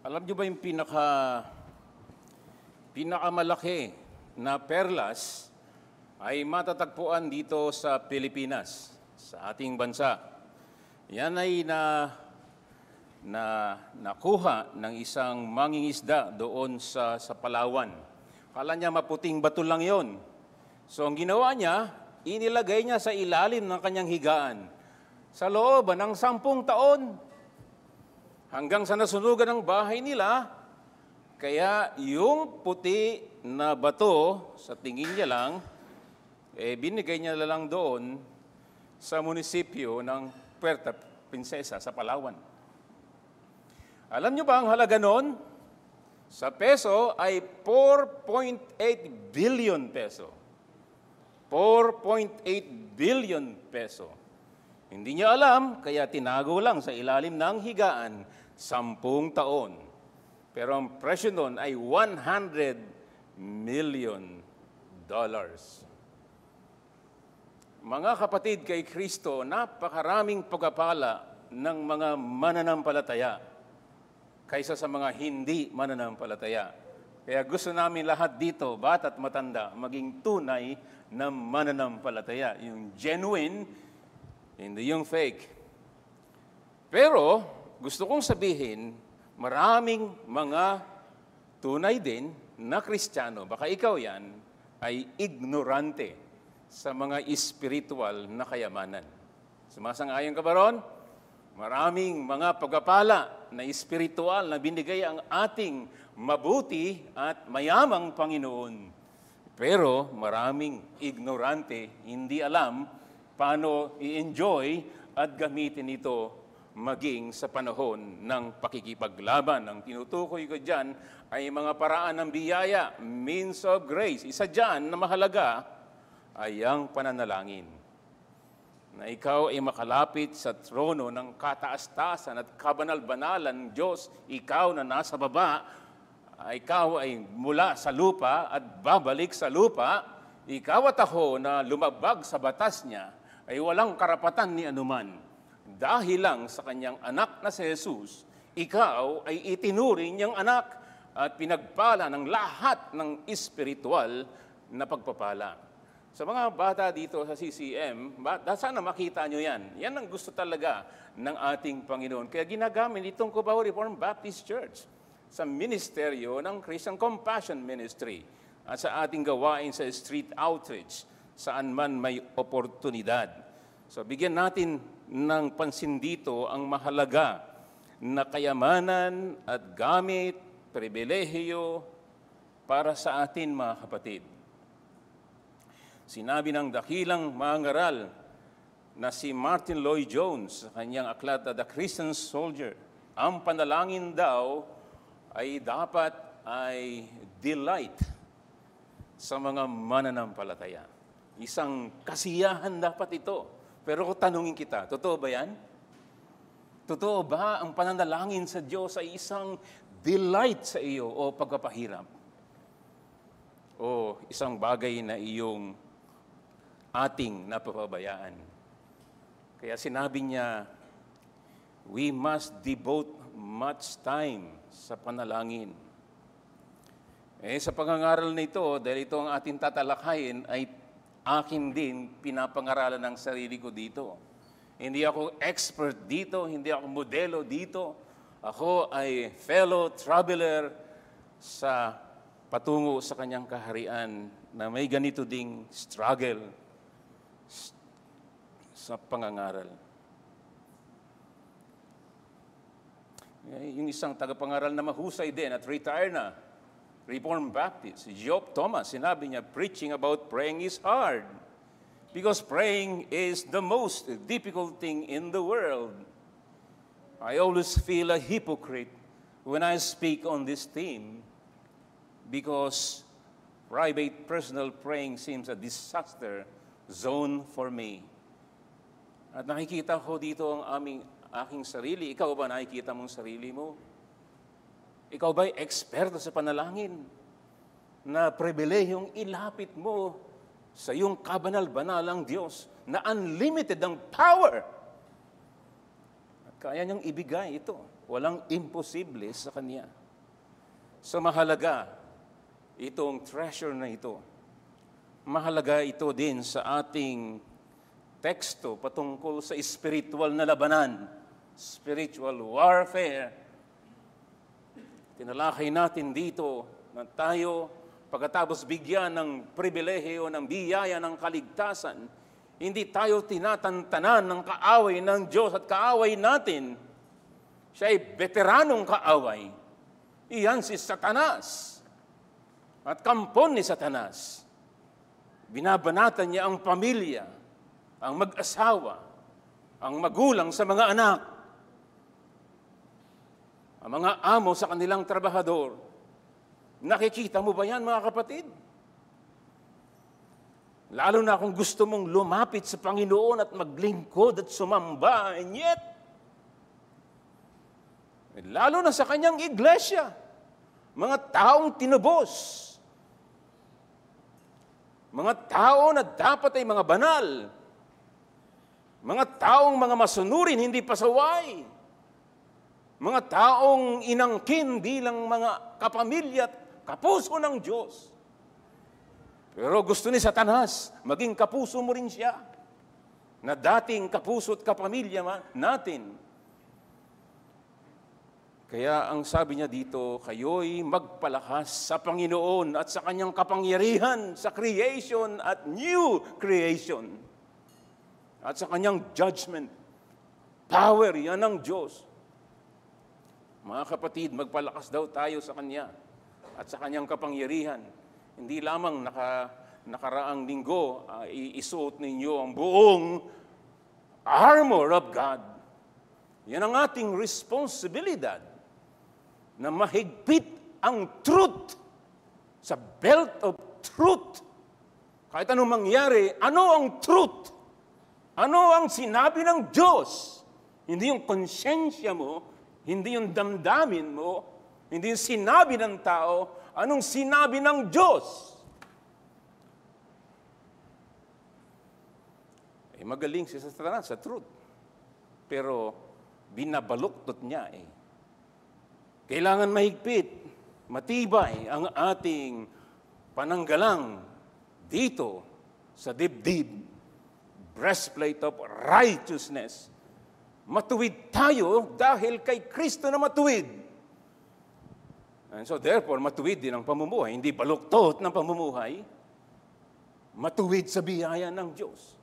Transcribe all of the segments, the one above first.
Alam niyo ba yung pinakamalaki na perlas ay matatagpuan dito sa Pilipinas, sa ating bansa. Yan ay nakuha ng isang mangingisda doon sa Palawan. Kala niya maputing bato lang yon. So ang ginawa niya, inilagay niya sa ilalim ng kanyang higaan. Sa loob ng 10 taon, hanggang sa nasunugan ng bahay nila, kaya yung puti na bato, sa tingin niya lang, binigay niya lang doon sa munisipyo ng Puerto Princesa sa Palawan. Alam niyo ba ang halaga noon? Sa peso ay 4.8 billion peso. 4.8 billion peso. Hindi niya alam, kaya tinago lang sa ilalim ng higaan 10 taon. Pero ang presyo noon ay $100 million. Mga kapatid kay Kristo, napakaraming pagpapala ng mga mananampalataya kaysa sa mga hindi mananampalataya. Kaya gusto namin lahat dito, bata at matanda, maging tunay na mananampalataya. Yung genuine, hindi yung fake. Pero gusto kong sabihin, maraming mga tunay din na Kristiyano, baka ikaw yan, ay ignorante sa mga espiritual na kayamanan. Sumasang-ayon ka ba ron? Maraming mga pagpapala na espiritual na binigay ang ating mabuti at mayamang Panginoon. Pero maraming ignorante, hindi alam paano i-enjoy at gamitin ito maging sa panahon ng pakikipaglaban. Ang tinutukoy ko dyan ay mga paraan ng biyaya, means of grace. Isa dyan na mahalaga ay ang pananalangin. Na ikaw ay makalapit sa trono ng kataas-taasan at kabanal-banalan ng Diyos. Ikaw na nasa baba, ikaw ay mula sa lupa at babalik sa lupa. Ikaw at ako na lumabag sa batas niya ay walang karapatan ni anuman. Dahil lang sa kanyang anak na si Jesus, ikaw ay itinuring niyang anak at pinagpala ng lahat ng espiritual na pagpapala. Sa mga bata dito sa CCM, sana makita nyo yan. Yan ang gusto talaga ng ating Panginoon. Kaya ginagamit itong Cubao Reformed Baptist Church sa ministeryo ng Christian Compassion Ministry at sa ating gawain sa street outreach, saan man may oportunidad. So bigyan natin ng pansin dito ang mahalaga na kayamanan at gamit, pribilehiyo para sa atin mga kapatid. Sinabi ng dakilang mangaral na si Martin Lloyd-Jones sa kanyang aklat na The Christian Soldier, ang panalangin daw ay dapat ay delight sa mga mananampalataya. Isang kasiyahan dapat ito. Pero kung tanungin kita, totoo ba yan? Totoo ba ang pananalangin sa Diyos ay isang delight sa iyo o pagpapahirap? O isang bagay na iyong ating napapabayaan? Kaya sinabi niya, we must devote much time sa panalangin. Sa pangangaral na ito, dahil ito ang ating tatalakayin, ay akin din pinapangaralan ng sarili ko dito. Hindi ako expert dito, hindi ako modelo dito. Ako ay fellow traveler sa patungo sa kanyang kaharian na may ganito ding struggle sa pangangaral. Yung isang tagapangaral na mahusay din at retire na, Reformed Baptist, Job Thomas, sinabi niya, preaching about praying is hard because praying is the most difficult thing in the world. I always feel a hypocrite when I speak on this theme because private personal praying seems a disaster zone for me. At nakikita ko dito ang aking sarili. Ikaw ba nakikita mong sarili mo? Ikaw ba'y eksperto sa panalangin na pribilehiyong ilapit mo sa iyong kabanal-banalang Diyos na unlimited ang power Kaya niyang ibigay ito. Walang imposible sa Kanya. So mahalaga itong treasure na ito. Mahalaga ito din sa ating teksto patungkol sa spiritual na labanan, spiritual warfare. Tinalakay natin dito na tayo, pagkatapos bigyan ng pribilehiyo, ng biyaya ng kaligtasan, hindi tayo tinatantanan ng kaaway ng Diyos at kaaway natin. Siya ay veteranong kaaway. Iyan si Satanas. At kampon ni Satanas. Binabanatan niya ang pamilya, ang mag-asawa, ang magulang sa mga anak, ang mga amo sa kanilang trabahador. Nakikita mo ba yan, mga kapatid? Lalo na kung gusto mong lumapit sa Panginoon at maglingkod at sumamba, and yet, lalo na sa kanyang iglesia, mga taong tinubos, mga tao na dapat ay mga banal, mga taong mga masunurin, hindi pasaway, mga taong inangkin bilang mga kapamilya at kapuso ng Diyos. Pero gusto ni Satanas, maging kapuso mo rin siya, na dating kapuso at kapamilya natin. Kaya ang sabi niya dito, kayo'y magpalakas sa Panginoon at sa kanyang kapangyarihan sa creation at new creation. At sa kanyang judgment, power, yan ang Diyos. Mga kapatid, magpalakas daw tayo sa Kanya at sa Kanyang kapangyarihan. Hindi lamang nakaraang linggo, iisuot ninyo ang buong armor of God. Yan ang ating responsibilidad na mahigpit ang truth sa belt of truth. Kahit anong mangyari, ano ang truth? Ano ang sinabi ng Diyos? Hindi yung konsyensya mo, hindi yung damdamin mo, hindi yung sinabi ng tao, anong sinabi ng Diyos? Magaling si Satanas sa truth. Pero binabaluktot niya eh. Kailangan mahigpit, matibay ang ating pananggalang dito sa dibdib. Breastplate of righteousness. Matuwid tayo dahil kay Kristo na matuwid. And so therefore, matuwid din ang pamumuhay. Hindi baluktot ng pamumuhay. Matuwid sa biyaya ng Diyos.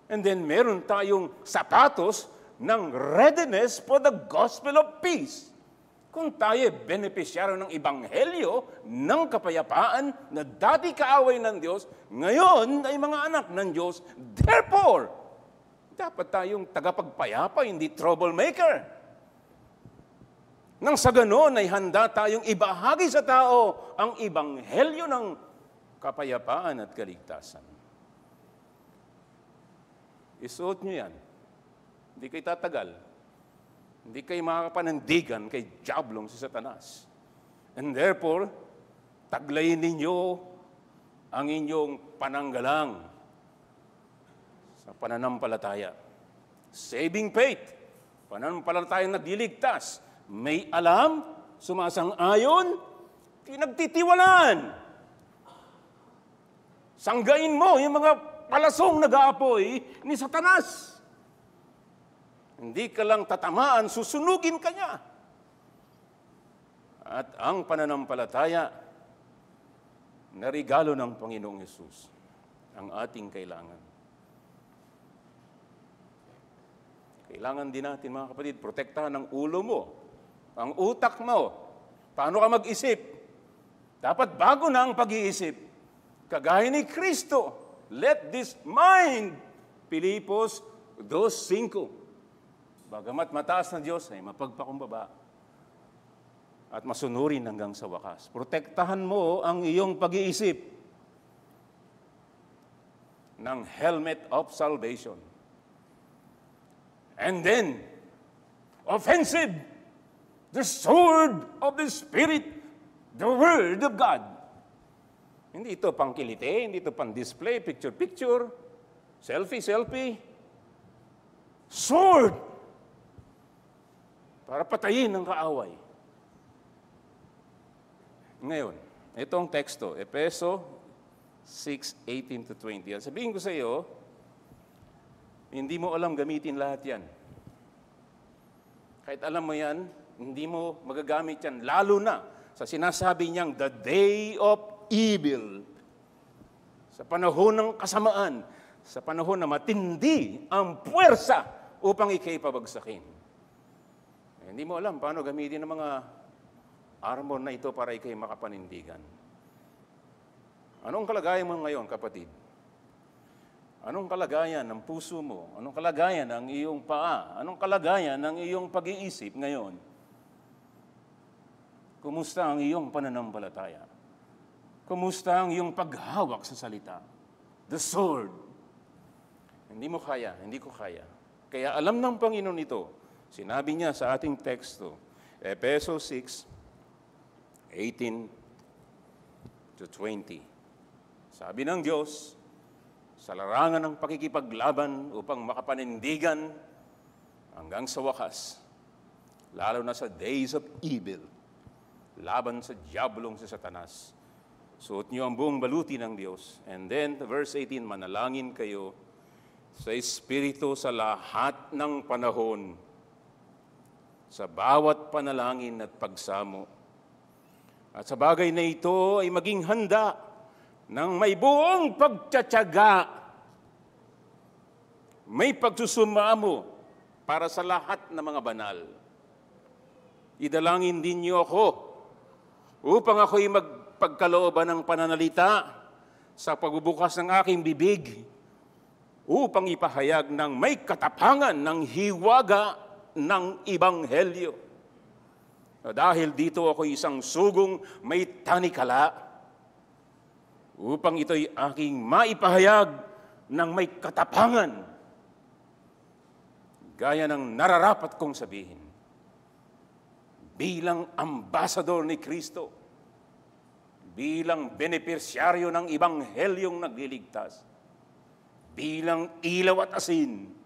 And then meron tayong sapatos ng readiness for the gospel of peace. Kung tayo benepisyaro ng Ebanghelyo, ng kapayapaan na dati kaaway ng Diyos, ngayon ay mga anak ng Diyos. Therefore, dapat tayong tagapagpayapa, hindi troublemaker. Nang sa ganon ay handa tayong ibahagi sa tao ang Ebanghelyo ng kapayapaan at kaligtasan. Isuot nyo yan. Hindi kayo tatagal. Hindi kayo makakapanandigan kay Diablong si Satanas. And therefore, taglayin ninyo ang inyong pananggalang sa pananampalataya. Saving faith. Pananampalatayang nagliligtas. May alam, sumasang-ayon, pinagtitiwalaan. Sanggain mo yung mga palasong nag-aapoy ni Satanas. Hindi ka lang tatamaan, susunugin ka niya. At ang pananampalataya na regalo ng Panginoong Yesus, ang ating kailangan. Kailangan din natin, mga kapatid, protektahan ang ulo mo, ang utak mo. Paano ka mag-isip? Dapat bago na ang pag-iisip. Kagaya ni Kristo, let this mind, Pilipos 2:5. Bagamat mataas na Diyos ay mapagpakumbaba at masunurin hanggang sa wakas. Protektahan mo ang iyong pag-iisip ng helmet of salvation. And then, offensive, the sword of the Spirit, the Word of God. Hindi ito pang kilite, hindi ito pang display, picture-picture, selfie. Sword para patayin ang kaaway. Ngayon, itong teksto, Efeso 6:18-20. Sabihin ko sa iyo, hindi mo alam gamitin lahat yan. Kahit alam mo yan, hindi mo magagamit yan. Lalo na sa sinasabi niyang the day of evil. Sa panahon ng kasamaan, sa panahon na matindi ang puwersa upang ikay pabagsakin. Hindi mo alam paano gamitin ang mga armor na ito para ikay makapanindigan. Anong kalagayan mo ngayon, kapatid? Anong kalagayan ng puso mo? Anong kalagayan ng iyong paa? Anong kalagayan ng iyong pag-iisip ngayon? Kumusta ang iyong pananampalataya? Kumusta ang iyong paghawak sa salita? The sword. Hindi mo kaya, hindi ko kaya. Kaya alam ng Panginoon ito. Sinabi niya sa ating teksto, Efeso 6:18-20. Sabi ng Diyos, sa larangan ng pakikipaglaban upang makapanindigan hanggang sa wakas, lalo na sa days of evil, laban sa diabolong si Satanas. Suot niyo ang buong baluti ng Diyos. And then, verse 18, manalangin kayo sa Espiritu sa lahat ng panahon, sa bawat panalangin at pagsamo. At sa bagay na ito ay maging handa ng may buong pagtsatsaga, may pagsusumamo para sa lahat ng mga banal. Idalangin din niyo ako upang ako'y magpagkalooban ng pananalita sa pagbubukas ng aking bibig upang ipahayag ng may katapangan ng hiwaga ng Ebanghelyo. Dahil dito ako'y isang sugong may tanikala upang ito'y aking maipahayag ng may katapangan, gaya ng nararapat kong sabihin. Bilang ambasador ni Kristo, bilang benepisyaryo ng Ebanghelyong nagliligtas, bilang ilaw at asin,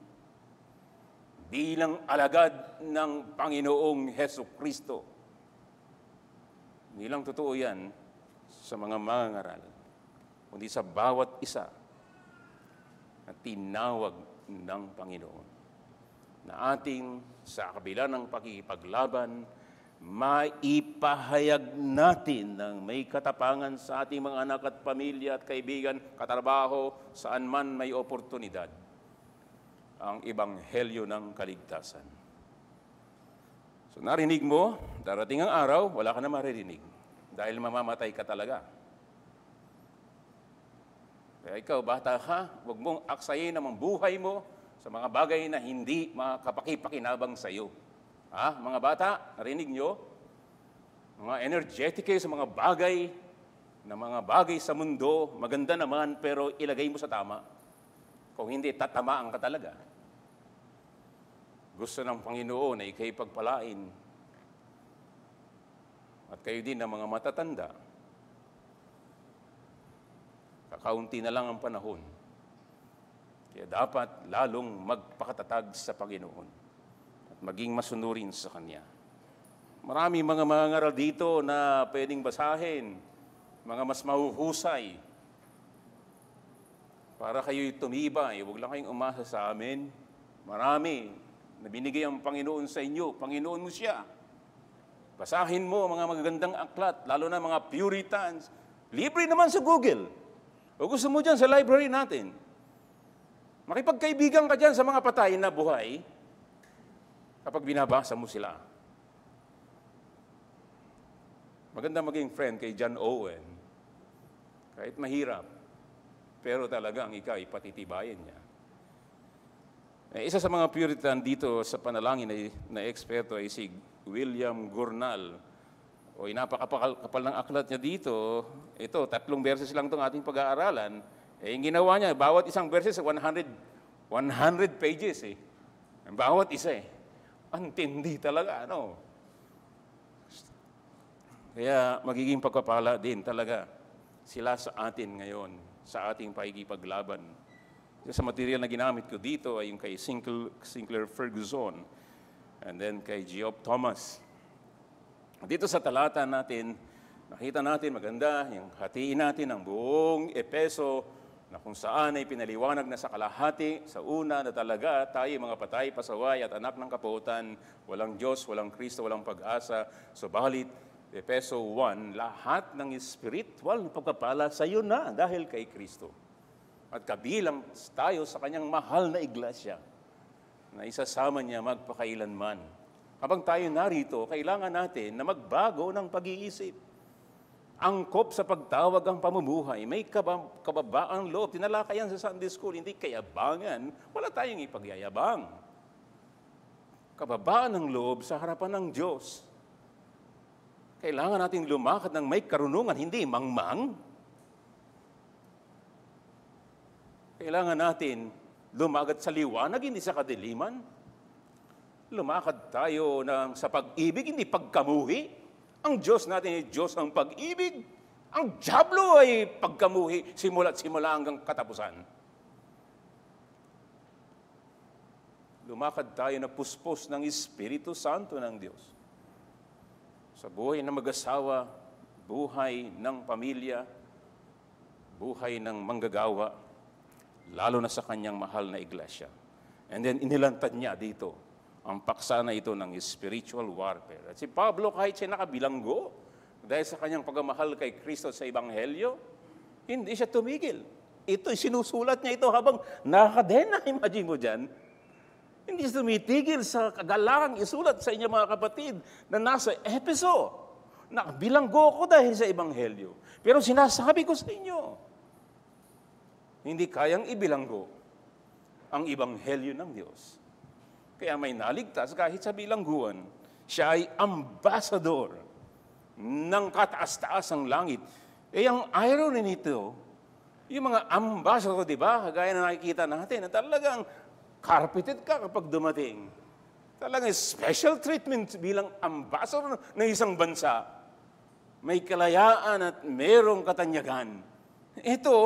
bilang alagad ng Panginoong Hesukristo. Hindi lang totoo yan sa mga mangangaral, kundi sa bawat isa na tinawag ng Panginoon, na ating sa kabila ng pakikipaglaban, maipahayag natin ng may katapangan sa ating mga anak at pamilya at kaibigan, katrabaho, saan man may oportunidad, ang Ebanghelyo ng kaligtasan. So narinig mo, darating ang araw, wala ka na maririnig dahil mamamatay ka talaga. Kaya ikaw, bata ka, huwag mong aksayin ang buhay mo sa mga bagay na hindi makapakipakinabang sa iyo. Ha? Mga bata, narinig nyo? Mga energetic kayo sa mga bagay sa mundo, maganda naman, pero ilagay mo sa tama. Kung hindi, tatamaan ka talaga. Gusto ng Panginoon na ikay pagpalain. At kayo din ng mga matatanda. Kakaunti na lang ang panahon. Kaya dapat lalong magpakatatag sa Panginoon at maging masunurin sa Kanya. Marami mga mangangaral dito na pwedeng basahin, mga mas mahuhusay. Para kayo'y tumibay, huwag lang kayong umasa sa amin. Marami na binigay ang Panginoon sa inyo. Panginoon mo siya. Basahin mo mga magagandang aklat, lalo na mga Puritans. Libre naman sa Google. O gusto mo dyan sa library natin. Makipagkaibigan ka dyan sa mga patay na buhay kapag binabasa mo sila. Maganda maging friend kay John Owen. Kahit mahirap, pero talagang ikaw ipatitibayin niya. Isa sa mga Puritan dito sa panalangin na eksperto ay si William Gurnall. O napakapal ng aklat niya dito. Ito, 3 verses lang itong ating pag-aaralan. Yung ginawa niya, bawat isang verses, 100 pages eh. Bawat isa eh. Ang tindi talaga, ano? Kaya magiging pagpapala din talaga sila sa atin ngayon, sa ating pakikipaglaban. Sa material na ginamit ko dito ay yung kay Sinclair Ferguson. and then kay Geoff Thomas. Dito sa talata natin, nakita natin maganda yung hatiin natin ang buong Epeso na kung saan ay pinaliwanag na sa kalahati, sa una na talaga tayo mga patay, pasaway at anak ng kapuutan, walang Diyos, walang Kristo, walang pag-asa. Subalit, Epeso 1, lahat ng spiritual na pagpapala sa iyo na dahil kay Kristo. At kabilang tayo sa kanyang mahal na iglesia na isasama niya magpakailanman. Habang tayo narito, kailangan natin na magbago ng pag-iisip. Angkop sa pagtawag ang pamumuhay, may kababaang loob. Tinalakayan sa Sunday School, hindi kayabangan, wala tayong ipagyayabang. Kababaan ng loob sa harapan ng Diyos. Kailangan natin lumakad ng may karunungan, hindi mangmang. Kailangan natin lumakad sa liwanag, hindi sa kadiliman. Lumakad tayo sa pag-ibig, hindi pagkamuhi. Ang Diyos natin ay Diyos ng pag-ibig. Ang diablo ay pagkamuhi, simula't simula hanggang katapusan. Lumakad tayo na puspos ng Espiritu Santo ng Diyos. Sa buhay ng mag-asawa, buhay ng pamilya, buhay ng manggagawa, lalo na sa kanyang mahal na iglesia. And then inilantad niya dito ang paksa na ito ng spiritual warfare. At si Pablo, kahit siya nakabilanggo, dahil sa kanyang pagmamahal kay Kristo sa Ebanghelyo, hindi siya tumigil. Ito'y sinusulat niya ito habang nakakadena. Imagine mo dyan. Hindi siya tumitigil sa kagalangang isulat sa inyo mga kapatid na nasa Efeso. Nakabilanggo ko dahil sa Ebanghelyo. Pero sinasabi ko sa inyo, hindi kayang ibilanggo ang Ebanghelyo ng Diyos. Kaya may naligtas kahit sa bilangguan. Siya ay ambassador ng kataas-taasang langit. Ang irony nito, yung mga ambassador, di ba? Gaya na nakikita natin, na talagang carpeted ka kapag dumating. Talagang special treatment bilang ambassador ng isang bansa. May kalayaan at merong katanyagan. Ito,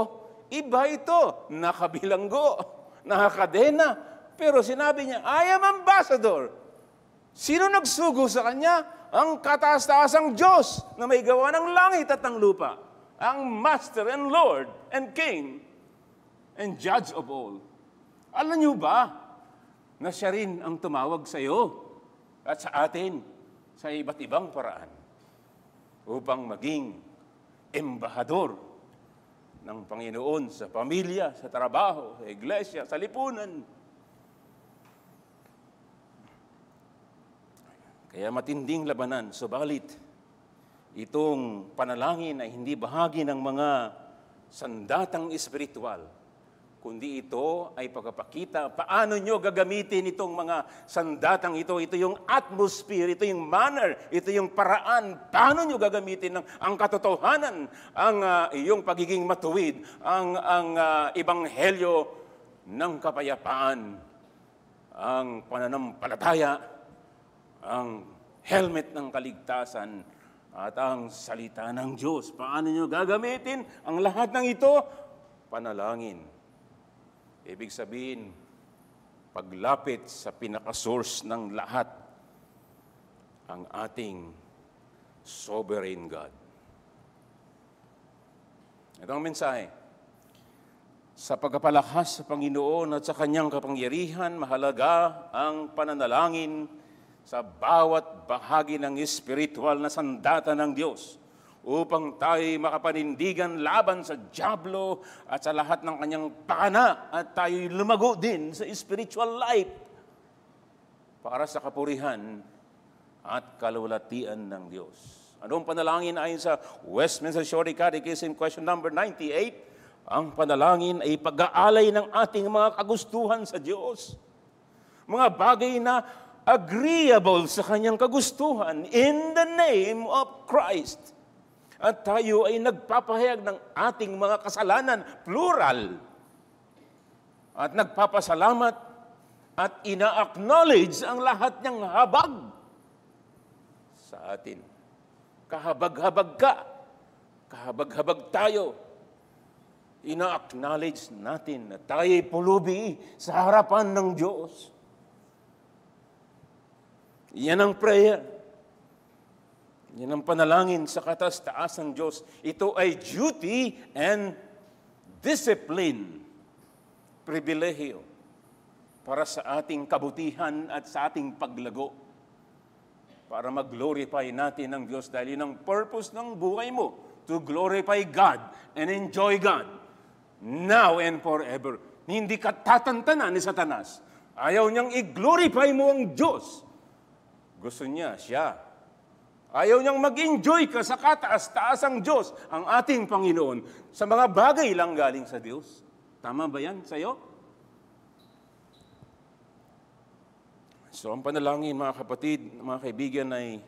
iba ito. Nakabilanggo, nakakadena. Pero sinabi niya, I am ambassador. Sino nagsugo sa kanya? Ang kataas-taasang Diyos na may gawa ng langit at ng lupa. Ang Master and Lord and King and Judge of all. Alam niyo ba na siya rin ang tumawag sa iyo at sa atin sa iba't ibang paraan upang maging embahador ng Panginoon sa pamilya, sa trabaho, sa iglesia, sa lipunan. Kaya matinding labanan, subalit itong panalangin ay hindi bahagi ng mga sandatang espiritual, kundi ito ay pagpapakita paano nyo gagamitin itong mga sandatang ito. Ito yung atmosphere, ito yung manner, ito yung paraan. Paano nyo gagamitin ang katotohanan, ang iyong pagiging matuwid, ang ebanghelyo ng kapayapaan, ang pananampalataya, ang helmet ng kaligtasan at ang salita ng Diyos. Paano nyo gagamitin ang lahat ng ito? Panalangin. Ibig sabihin, paglapit sa pinaka-source ng lahat, ang ating sovereign God. Ito ang mensahe. Sa pagpapalakas sa Panginoon at sa kanyang kapangyarihan, mahalaga ang pananalangin sa bawat bahagi ng espiritual na sandata ng Diyos upang tayo makapanindigan laban sa diablo at sa lahat ng kanyang pakana at tayo'y lumago din sa spiritual life para sa kapurihan at kalulatian ng Diyos. Anong panalangin ayon sa Westminster Shorty Catechism, question number 98? Ang panalangin ay pag-aalay ng ating mga kagustuhan sa Diyos. Mga bagay na agreeable sa kanyang kagustuhan in the name of Christ. At tayo ay nagpapahayag ng ating mga kasalanan, plural. At nagpapasalamat at ina-acknowledge ang lahat niyang habag sa atin. Kahabag-habag ka. Kahabag-habag tayo. Ina-acknowledge natin na tayo'y pulubi sa harapan ng Diyos. Yan ang prayer. Yan ang panalangin sa katas-taas ng Diyos. Ito ay duty and discipline, pribilehiyo para sa ating kabutihan at sa ating paglago. Para mag-glorify natin ang Diyos dahil yun ang purpose ng buhay mo, to glorify God and enjoy God now and forever. Hindi ka tatantanan ni Satanas. Ayaw niyang i-glorify mo ang Diyos. Gusto niya siya. Ayaw niyang mag-enjoy ka sa kataas-taas ang Diyos, ang ating Panginoon, sa mga bagay lang galing sa Diyos. Tama ba yan sa'yo? So, ang panalangin, mga kapatid, mga kaibigan, ay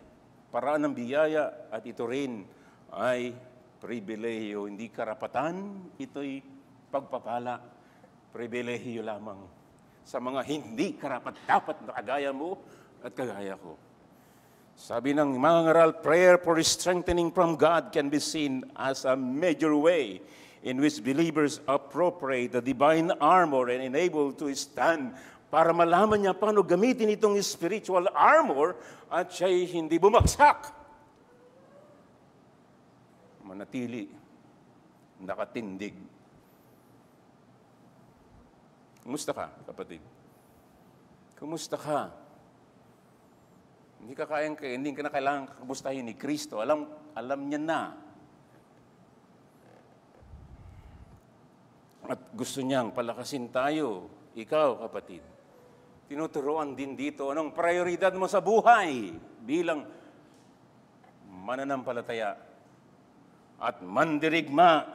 paraan ng biyaya at ito rin ay pribilehiyo. Hindi karapatan, ito'y pagpapala. Pribilehiyo lamang sa mga hindi karapat-dapat na kagaya mo at kagaya ko. Sabi ng mga ngaral, prayer for strengthening from God can be seen as a major way in which believers appropriate the divine armor and enable to stand para malaman niya paano gamitin itong spiritual armor at siya'y hindi bumagsak. Manatili, nakatindig. Kumusta ka, kapatid? Kumusta ka? Hindi ka na kailangan kamustahin ni Kristo. Alam niya na. At gusto niyang palakasin tayo. Ikaw, kapatid. Tinuturuan din dito, anong prioridad mo sa buhay bilang mananampalataya at mandirigma.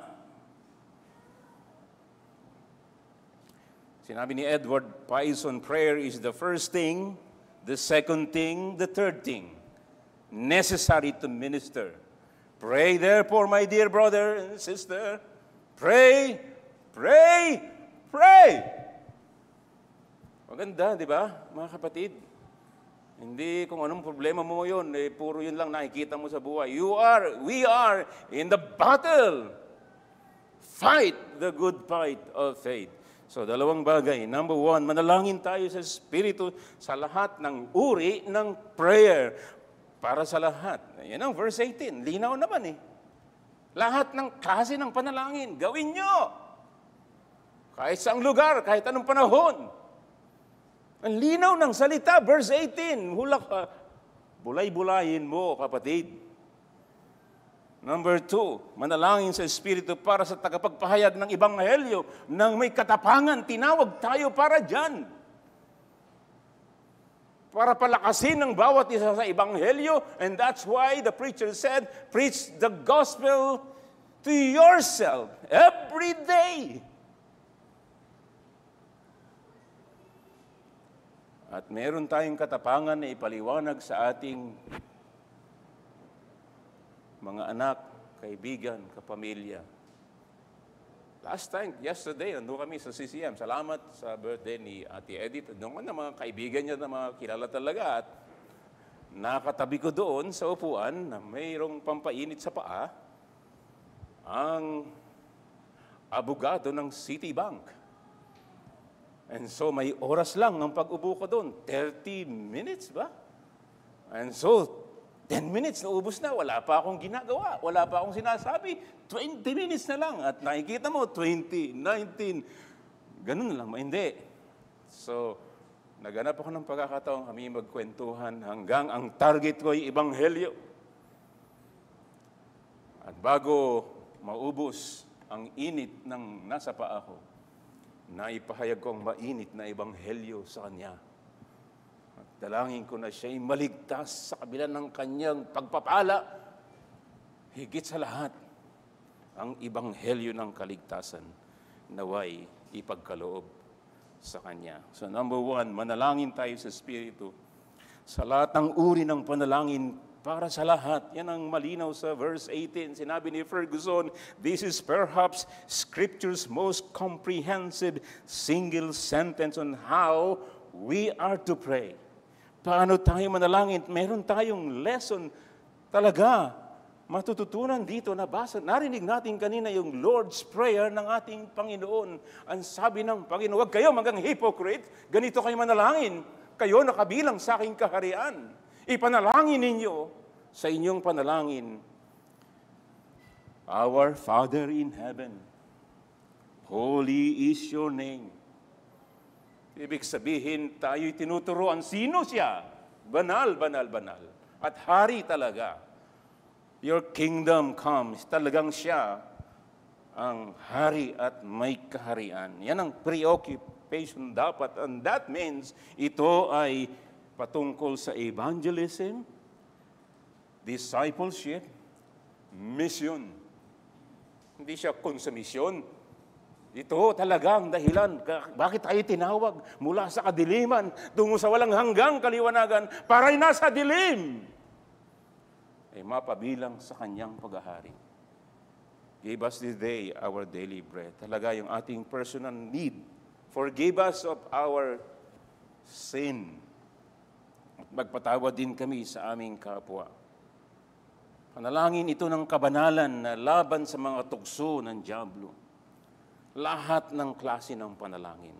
Sinabi ni Edward Payson, prayer is the first thing, the second thing, the third thing necessary to minister. Pray therefore, my dear brother and sister, pray, pray, pray. Maganda, di ba, mga kapatid? Hindi kung anong problema mo yun, puro yun lang nakikita mo sa buhay. We are in the battle. Fight the good fight of faith. So, dalawang bagay. Number one, manalangin tayo sa Espiritu sa lahat ng uri ng prayer. Para sa lahat. Yan ang verse 18. Linaw naman eh. Lahat ng klase ng panalangin, gawin nyo. Kahit saang lugar, kahit anong panahon. Ang linaw ng salita, verse 18. Bulay-bulayin mo, kapatid. Number 2, manalangin sa Espiritu para sa tagapagpahayag ng Ebanghelyo nang may katapangan, tinawag tayo para dyan. Para palakasin ang bawat isa sa Ebanghelyo, and that's why the preacher said, preach the gospel to yourself every day. At meron tayong katapangan na ipaliwanag sa ating mga anak, kaibigan, kapamilya. Yesterday, nandun kami sa CCM. Salamat sa birthday ni Ate Edith. Doon na mga kaibigan niya na mga kilala talaga. At nakatabi ko doon sa upuan na mayroong pampainit sa paa ang abogado ng Citibank. And so, may oras lang ang pag-upo ko doon. 30 minutes ba? And so, 10 minutes, naubos na. Wala pa akong ginagawa. Wala pa akong sinasabi. 20 minutes na lang. At nakikita mo, 20, 19. Ganun na lang. Hindi. So, naganap ako ng pagkakataon kami magkwentuhan hanggang ang target ko ay Ebanghelyo. At bago maubos ang init ng nasa paa ko, naipahayag ko ang mainit na Ebanghelyo sa kanya. At dalangin ko na siya'y maligtas sa kabila ng kanyang pagpapala. Higit sa lahat, ang Ebanghelyo ng kaligtasan naway ipagkaloob sa kanya. So number 1, manalangin tayo sa Espiritu. Sa lahat ng uri ng panalangin, para sa lahat. Yan ang malinaw sa verse 18. Sinabi ni Ferguson, this is perhaps Scripture's most comprehensive single sentence on how we are to pray. Paano tayo manalangin? Meron tayong lesson talaga matututunan dito na basa. Narinig natin kanina yung Lord's Prayer ng ating Panginoon. Ang sabi ng Panginoon, huwag kayo magang hypocrite, ganito kayo manalangin. Kayo nakabilang sa aking kaharian. Ipanalangin ninyo sa inyong panalangin, Our Father in heaven, holy is your name. Ibig sabihin, tayo'y tinuturuan sino siya. Banal, banal, banal. At hari talaga. Your kingdom comes. Talagang siya ang hari at may kaharian. Yan ang preoccupation dapat. And that means ito ay patungkol sa evangelism, discipleship, mission. Hindi siya konsumisyon. Ito talagang dahilan. Bakit tayo tinawag mula sa kadiliman tungo sa walang hanggang kaliwanagan para nasa dilim? Ay mapabilang sa kanyang paghahari. Give us this day our daily bread. Talaga yung ating personal need. Forgive us of our sin. At magpatawad din kami sa aming kapwa. Panalangin ito ng kabanalan na laban sa mga tukso ng dyablo. Lahat ng klase ng panalangin.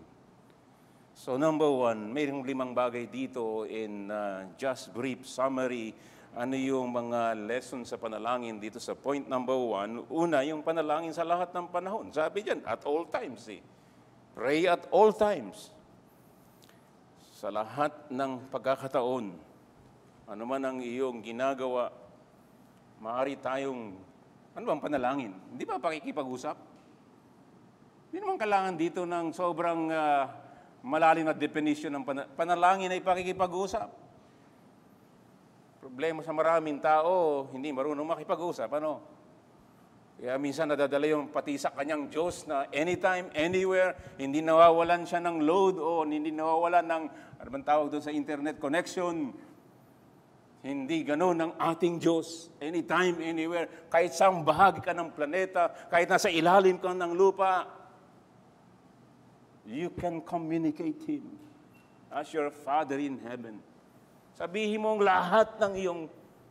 So number 1, mayroong 5 bagay dito in just brief summary. Ano yung mga lessons sa panalangin dito sa point number 1? Una, yung panalangin sa lahat ng panahon. Sabi dyan, at all times. Pray at all times. Sa lahat ng pagkakataon, ano man ang iyong ginagawa, maaari tayong, ano bang panalangin? Hindi ba pakikipag-usap? Hindi naman kailangan dito ng sobrang malalim na definition ng panalangin ay pakikipag-usap. Problema sa maraming tao, hindi marunong makipag-usap. Ano? Kaya minsan nadadala yung pati sa kanyang Diyos na anytime, anywhere, hindi nawawalan siya ng load o hindi nawawalan ng, ano bang tawag doon sa internet connection. Hindi ganoon ang ating Diyos. Anytime, anywhere, kahit saang bahagi ka ng planeta, kahit nasa ilalim ka ng lupa, you can communicate Him as your Father in heaven. Sabihin mo ang lahat ng iyong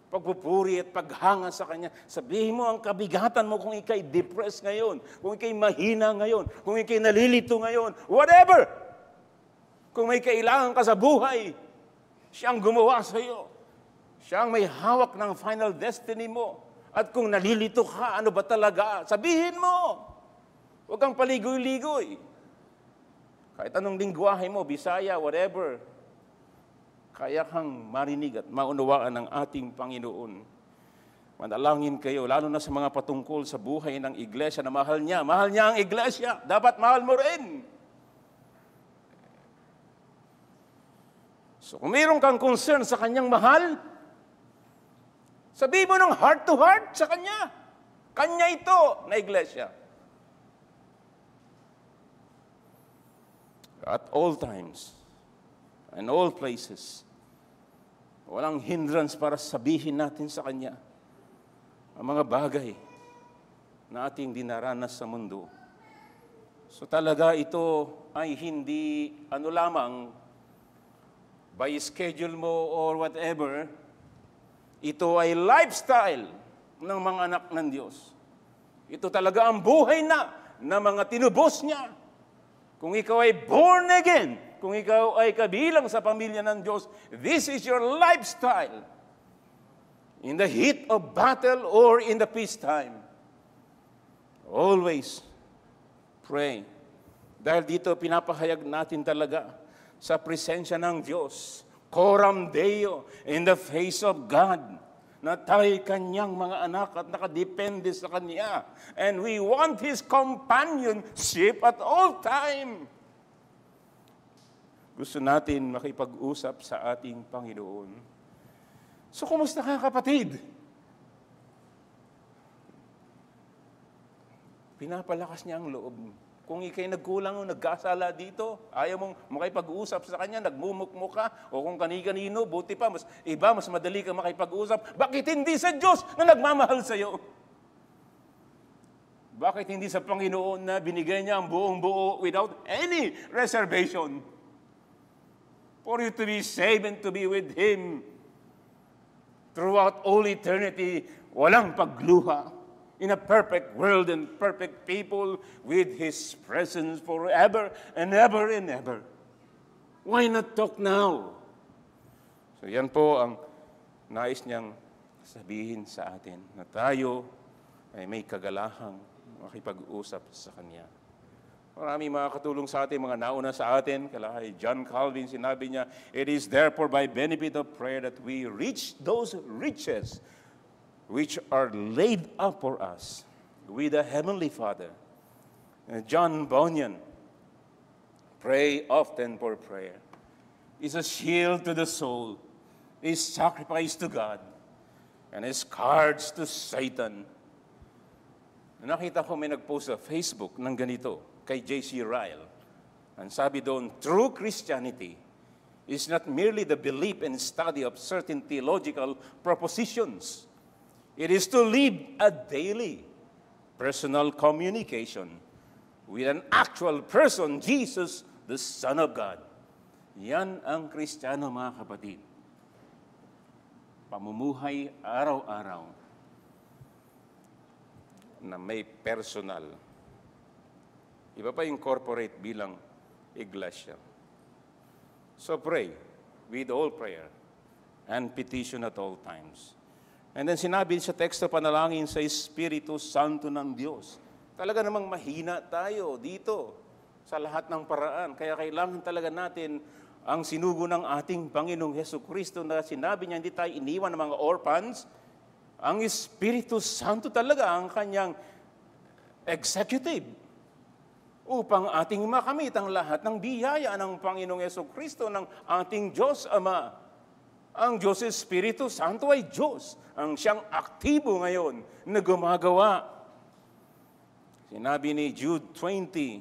pagpupuri at paghanga sa Kanya. Sabihin mo ang kabigatan mo kung ikay depressed ngayon, kung ikay mahina ngayon, kung ikay nalilito ngayon, whatever. Kung may kailangan ka sa buhay, siyang gumawa sa iyo. Siyang may hawak ng final destiny mo. At kung nalilito ka, ano ba talaga? Sabihin mo. Huwag kang paligoy-ligoy. Kahit anong lingwahe mo, Bisaya, whatever. Kaya kang marinig at maunawaan ng ating Panginoon. Manalangin kayo, lalo na sa mga patungkol sa buhay ng iglesia na mahal niya. Mahal niya ang iglesia. Dapat mahal mo rin. So kung mayroon kang concern sa kanyang mahal, sabihin mo ng heart to heart sa Kanya. Kanya ito na iglesia. At all times, and all places, walang hindrance para sabihin natin sa Kanya ang mga bagay na ating dinaranas sa mundo. So talaga ito ay hindi lamang by schedule mo or whatever. Ito ay lifestyle ng mga anak ng Diyos. Ito talaga ang buhay na mga tinubos niya. Kung ikaw ay born again, kung ikaw ay kabilang sa pamilya ng Diyos, this is your lifestyle. In the heat of battle or in the peacetime. Always pray. Dahil dito pinapahayag natin talaga sa presensya ng Diyos, Coram Deo, in the face of God, na tayo'y Kanyang mga anak at nakadepende sa Kanya. And we want His companionship at all time. Gusto natin makipag-usap sa ating Panginoon. So, kumusta ka, kapatid? Pinapalakas niya ang loob. Kung ikay nagkulang o nagkasala dito, ayaw mong makipag-usap sa Kanya, nagmumukmuk ka, o kung kani-kanino, buti pa, mas madali ka makipag-usap. Bakit hindi sa Diyos na nagmamahal sa iyo? Bakit hindi sa Panginoon na binigay niya ang buong-buo without any reservation? For you to be saved and to be with Him throughout all eternity, walang pagluha. In a perfect world and perfect people with His presence forever and ever and ever. Why not talk now? So yan po ang nais niyang sabihin sa atin na tayo ay may kagalahang makipag-usap sa Kanya. Maraming makakatulong sa atin, mga nauna sa atin, kay John Calvin, sinabi niya, "It is therefore by benefit of prayer that we reach those riches which are laid up for us with the Heavenly Father." John Bunyan, "Pray often for prayer is a shield to the soul, is sacrifice to God, and is cards to Satan." Nakita ko may nag-post sa Facebook ng ganito kay J.C. Ryle. Ang sabi doon, "True Christianity is not merely the belief and study of certain theological propositions. It is to live a daily personal communication with an actual person, Jesus, the Son of God." Yan ang Kristiyano, mga kapatid. Pamumuhay araw-araw na may personal. Iba pa yung corporate bilang iglesia. So pray with all prayer and petition at all times. And then sinabi sa teksto, panalangin sa Espiritu Santo ng Diyos. Talaga namang mahina tayo dito sa lahat ng paraan. Kaya kailangan talaga natin ang sinugo ng ating Panginoong Hesukristo na sinabi niya, hindi tayo iniwan ng mga orphans. Ang Espiritu Santo talaga ang kanyang executive upang ating makamit ang lahat ng biyaya ng Panginoong Hesukristo, ng ating Diyos Ama. Ang Diyos Espiritu Santo ay Diyos. Ang siyang aktibo ngayon na gumagawa. Sinabi ni Jude 20,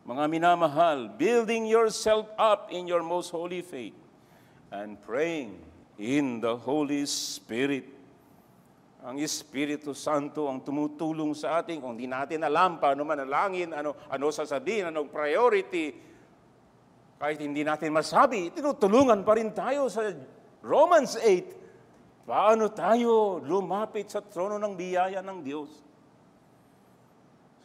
"Mga minamahal, building yourself up in your most holy faith and praying in the Holy Spirit." Ang Espiritu Santo ang tumutulong sa atin. Kung di natin alam paano manalangin, ano sasabihin, anong priority, kahit hindi natin masabi, tinutulungan pa rin tayo sa Romans 8. Paano tayo lumapit sa trono ng biyaya ng Diyos?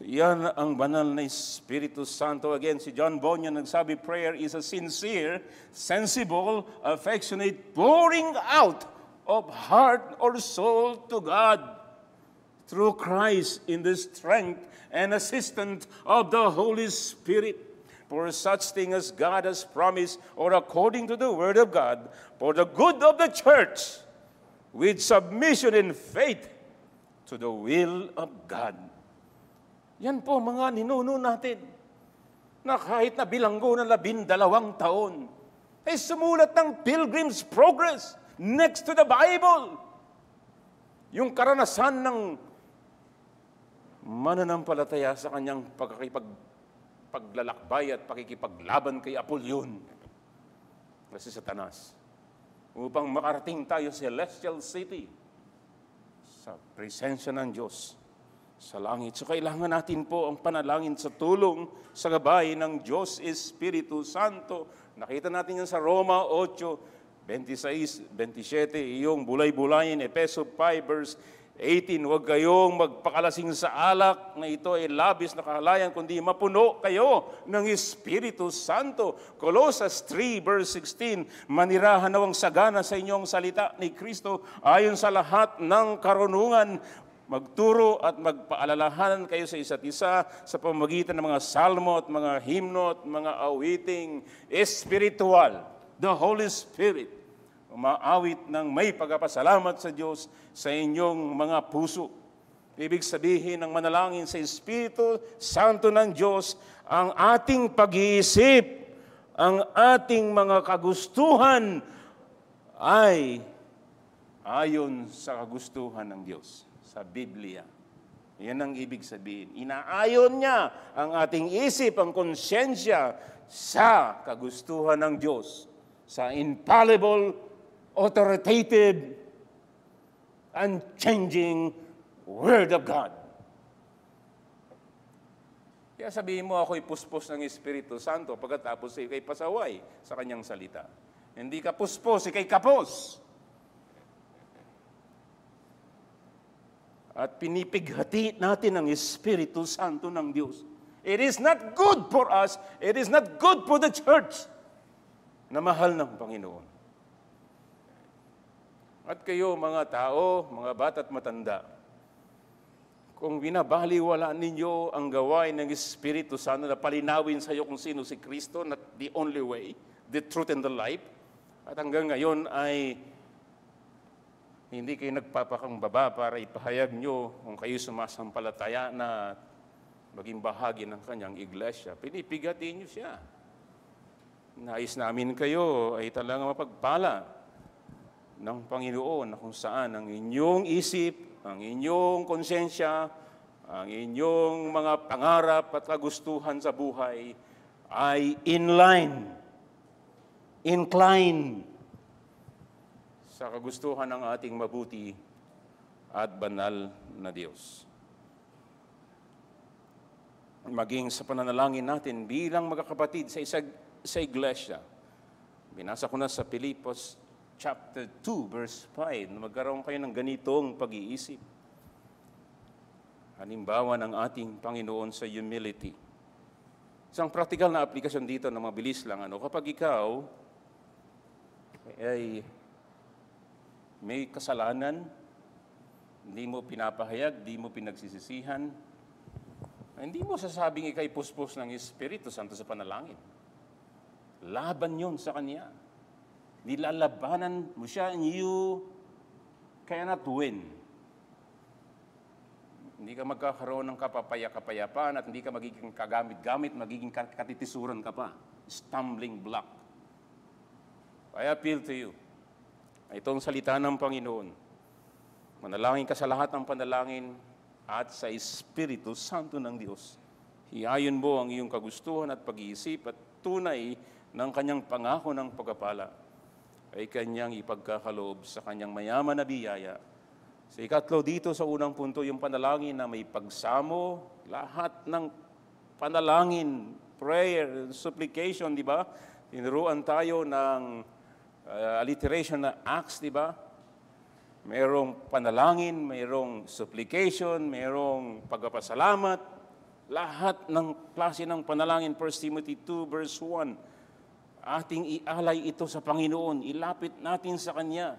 Yan ang banal na Espiritu Santo. Again, si John Bunyan nagsabi, prayer is a sincere, sensible, affectionate pouring out of heart or soul to God through Christ in the strength and assistance of the Holy Spirit. For such thing as God has promised, or according to the Word of God, for the good of the church, with submission and faith to the will of God. Yan po mga ninuno natin, na kahit na bilanggo na 12 taon, ay sumulat ng Pilgrim's Progress next to the Bible. Yung karanasan ng mananampalataya sa kanyang paglalakbay at pakikipaglaban kay Apollyon na si Satanas, upang makarating tayo sa celestial city sa presensya ng Diyos sa langit. So kailangan natin po ang panalangin sa tulong sa gabay ng Diyos Espiritu Santo. Nakita natin yan sa Roma 8:26-27, yung bulay-bulayin, Efeso 5 verse 18, huwag kayong magpakalasing sa alak na ito ay labis na kahalayan, kundi mapuno kayo ng Espiritu Santo. Colossus 3 verse 16, manirahan nawang sagana sa inyong salita ni Kristo ayon sa lahat ng karunungan. Magturo at magpaalalahanan kayo sa isa't isa sa pamamagitan ng mga salmo at mga himno at mga awiting espiritual. The Holy Spirit, umaawit ng may pagpapasalamat sa Diyos sa inyong mga puso. Ibig sabihin ng manalangin sa Espiritu Santo ng Diyos, ang ating pag-iisip, ang ating mga kagustuhan ay ayon sa kagustuhan ng Diyos sa Biblia. Yan ang ibig sabihin. Inaayon niya ang ating isip, ang konsyensya sa kagustuhan ng Diyos, sa infallible, authoritative, unchanging Word of God. Kaya sabihin mo, ako'y puspos ng Espiritu Santo pagkatapos ikay pasaway sa kanyang salita. Hindi ka puspos, ikay kapos. At pinipighati natin ang Espiritu Santo ng Diyos. It is not good for us, it is not good for the church na mahal ng Panginoon. At kayo mga tao, mga bata at matanda, kung binabaliwala ninyo ang gawain ng Espiritu Santo na palinawin sa iyo kung sino si Kristo, not the only way, the truth and the life, at hanggang ngayon ay hindi kayo nagpapakambaba para ipahayag nyo kung kayo sumasampalataya na maging bahagi ng kanyang iglesia. Pinipigatin nyo siya. Nais namin kayo ay talagang mapagpala ng Panginoon na kung saan ang inyong isip, ang inyong konsensya, ang inyong mga pangarap at kagustuhan sa buhay ay incline sa kagustuhan ng ating mabuti at banal na Diyos. Maging sa pananalangin natin bilang mga kapatid sa iglesia. Binasa ko na sa Filipos chapter 2, verse 5, na magkaroon kayo ng ganitong pag-iisip. Halimbawa ng ating Panginoon sa humility. Isang practical na aplikasyon dito na mabilis lang. Kapag ikaw ay may kasalanan, hindi mo pinapahayag, hindi mo pinagsisisihan, hindi mo sasabing ikay puspos ng Espiritu Santo sa panalangin. Laban yun sa Kanya. Nilalabanan mo siya and you cannot win. Hindi ka magkakaroon ng kapayapaan at hindi ka magiging kagamit-gamit, magiging katitisuran ka pa. Stumbling block. I appeal to you. Itong salita ng Panginoon. Manalangin ka sa lahat ng panalangin at sa Espiritu Santo ng Diyos. Hiyayon mo ang iyong kagustuhan at pag-iisip at tunay ng kanyang pangako ng pagpapala ay kanyang ipagkakaloob sa kanyang mayaman na biyaya. Sa ikatlo dito sa unang punto, yung panalangin na may pagsamo, lahat ng panalangin, prayer, supplication, di ba? Tinuruan tayo ng alliteration na acts, di ba? Mayroong panalangin, mayroong supplication, mayroong pagpapasalamat. Lahat ng klase ng panalangin, 1 Timothy 2 verse 1, ating ialay ito sa Panginoon, ilapit natin sa Kanya.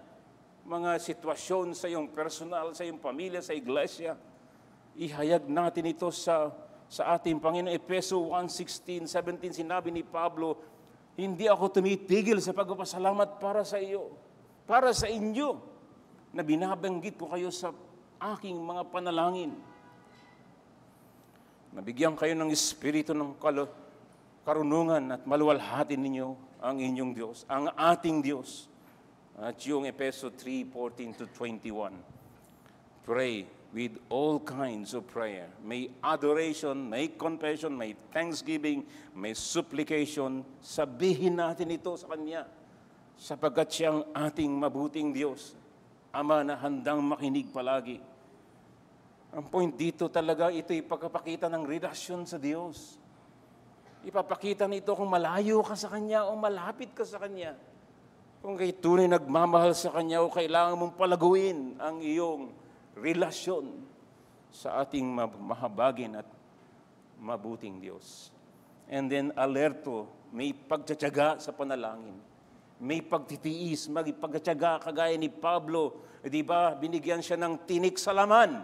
Mga sitwasyon sa iyong personal, sa iyong pamilya, sa iglesia, ihayag natin ito sa ating Panginoon. Efeso 1:16, 17, sinabi ni Pablo, hindi ako tumitigil sa pagpapasalamat para sa iyo, para sa inyo, na binabanggit ko kayo sa aking mga panalangin. Nabigyan kayo ng Espiritu ng karunungan at maluwalhatin ninyo ang inyong Diyos, ang ating Diyos. At yung Efeso 3:14-21. Pray with all kinds of prayer. May adoration, may confession, may thanksgiving, may supplication. Sabihin natin ito sa Kanya, sapagkat siyang ating mabuting Diyos, Ama na handang makinig palagi. Ang point dito talaga, ito ipagpapakita ng relasyon sa Diyos. Ipapakita nito kung malayo ka sa Kanya o malapit ka sa Kanya. Kung kayo tunay nagmamahal sa Kanya o kailangan mong palaguin ang iyong relasyon sa ating mahabagin at mabuting Diyos. And then alerto, may pagtsatsaga sa panalangin. May pagtitiis, may pagtsatsaga kagaya ni Pablo. Di ba, binigyan siya ng tinik sa laman.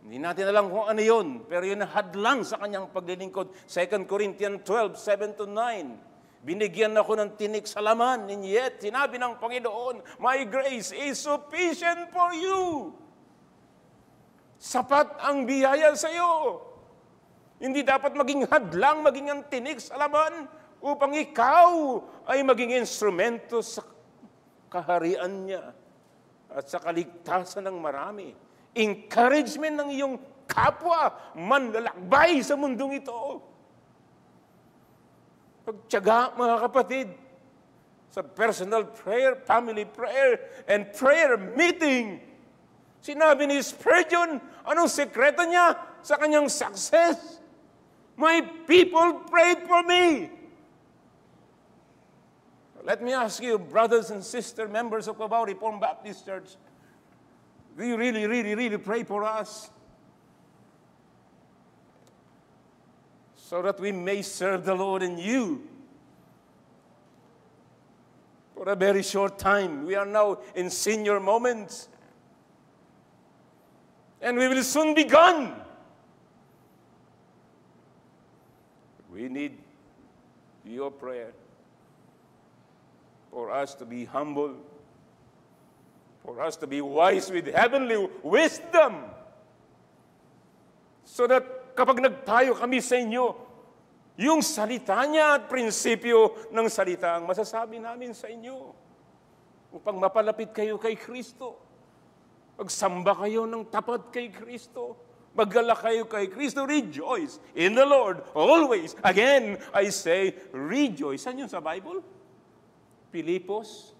Hindi natin alam kung ano yun, pero yun hadlang sa kanyang paglilingkod. 2 Corinthians 12:7-9. Binigyan ako ng tinik sa laman, and yet, sinabi ng Panginoon, my grace is sufficient for you. Sapat ang biyaya sa iyo. Hindi dapat maging hadlang, maging ang tinik sa laman upang ikaw ay maging instrumento sa kaharian niya at sa kaligtasan ng marami. Encouragement ng iyong kapwa manlalakbay sa mundong ito. Pagtiyaga, mga kapatid, sa personal prayer, family prayer, and prayer meeting. Sinabi ni Spurgeon, anong sekreto niya sa kanyang success? My people prayed for me. Let me ask you, brothers and sisters, members of Cubao Reformed Baptist Church, do you really, really, really pray for us? So that we may serve the Lord in you. for a very short time. We are now in senior moments. And we will soon be gone. We need your prayer for us to be humble, for us to be wise with heavenly wisdom, so that kapag nagtayo kami sa inyo, yung salita niya at prinsipyo ng salita ang masasabi namin sa inyo upang mapalapit kayo kay Kristo. Magsamba kayo ng tapat kay Kristo. Maggala kayo kay Kristo. Rejoice in the Lord always. Again, I say, rejoice. Saan yun sa Bible? Pilipos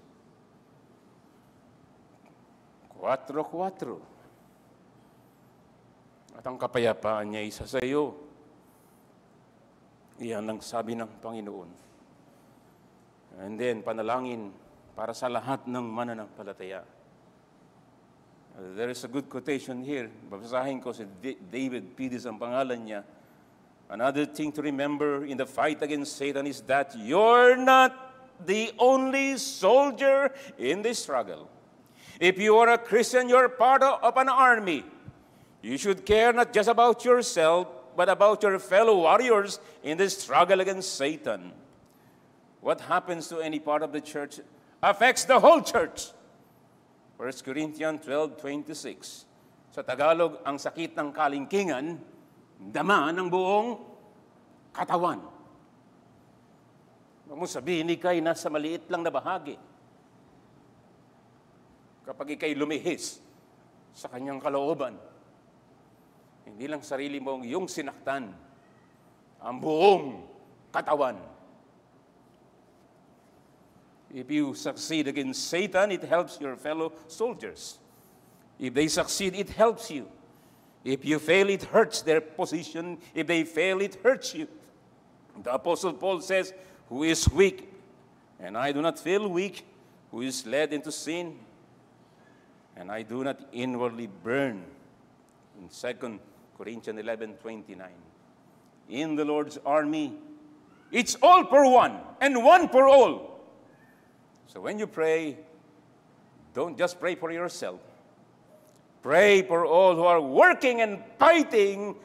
4:4. At ang kapayapaan niya isa sa iyo. Iyan ang sabi ng Panginoon. And then, panalangin para sa lahat ng mananampalataya. There is a good quotation here. Babasahin ko si David Pidis ang pangalan niya. Another thing to remember in the fight against Satan is that you're not the only soldier in this struggle. If you are a Christian, you're part of an army. You should care not just about yourself, but about your fellow warriors in this struggle against Satan. What happens to any part of the church affects the whole church. 1 Corinthians 12:26. Sa Tagalog, ang sakit ng kalingkingan, dama ng buong katawan. Huwag mo sabihin, ika'y nasa maliit lang na bahagi. Kapag ika'y lumihis sa kanyang kalooban, hindi lang sarili mong iyong sinaktan, ang buong katawan. If you succeed against Satan, it helps your fellow soldiers. If they succeed, it helps you. If you fail, it hurts their position. If they fail, it hurts you. The Apostle Paul says, who is weak, and I do not feel weak, who is led into sin, and I do not inwardly burn. In 2 Corinthians 11:29. In the Lord's army, it's all for one, and one for all. So when you pray, don't just pray for yourself. Pray for all who are working and fighting